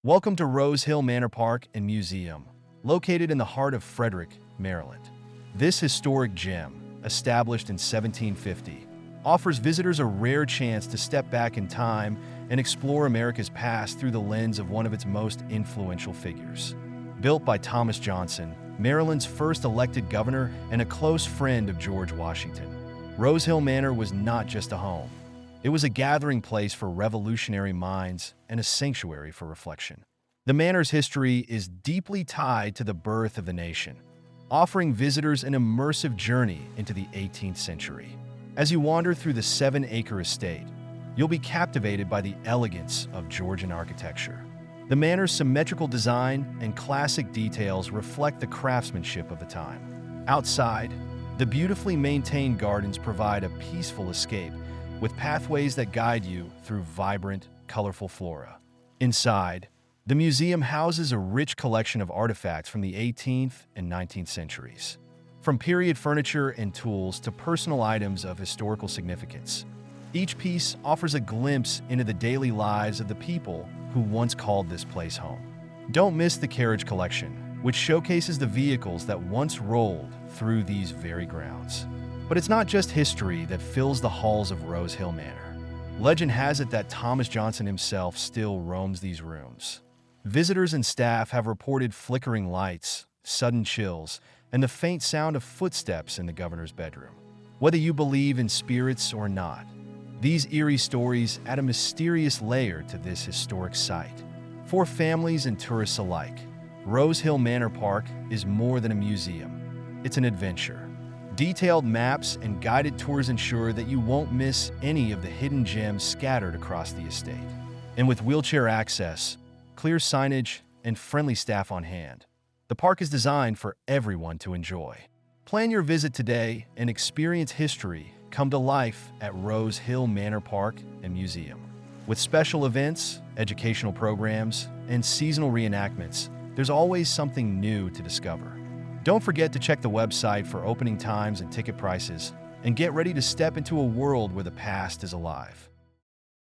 Welcome to Rose Hill Manor Park and Museum, located in the heart of Frederick, Maryland. This historic gem, established in 1750, offers visitors a rare chance to step back in time and explore America's past through the lens of one of its most influential figures. Built by Thomas Johnson, Maryland's first elected governor and a close friend of George Washington, Rose Hill Manor was not just a home. It was a gathering place for revolutionary minds and a sanctuary for reflection. The manor's history is deeply tied to the birth of the nation, offering visitors an immersive journey into the 18th century. As you wander through the 7-acre estate, you'll be captivated by the elegance of Georgian architecture. The manor's symmetrical design and classic details reflect the craftsmanship of the time. Outside, the beautifully maintained gardens provide a peaceful escape, with pathways that guide you through vibrant, colorful flora. Inside, the museum houses a rich collection of artifacts from the 18th and 19th centuries. From period furniture and tools to personal items of historical significance, each piece offers a glimpse into the daily lives of the people who once called this place home. Don't miss the carriage collection, which showcases the vehicles that once rolled through these very grounds. But it's not just history that fills the halls of Rose Hill Manor. Legend has it that Thomas Johnson himself still roams these rooms. Visitors and staff have reported flickering lights, sudden chills, and the faint sound of footsteps in the governor's bedroom. Whether you believe in spirits or not, these eerie stories add a mysterious layer to this historic site. For families and tourists alike, Rose Hill Manor Park is more than a museum. It's an adventure. Detailed maps and guided tours ensure that you won't miss any of the hidden gems scattered across the estate. And with wheelchair access, clear signage, and friendly staff on hand, the park is designed for everyone to enjoy. Plan your visit today and experience history come to life at Rose Hill Manor Park and Museum. With special events, educational programs, and seasonal reenactments, there's always something new to discover. Don't forget to check the website for opening times and ticket prices, and get ready to step into a world where the past is alive.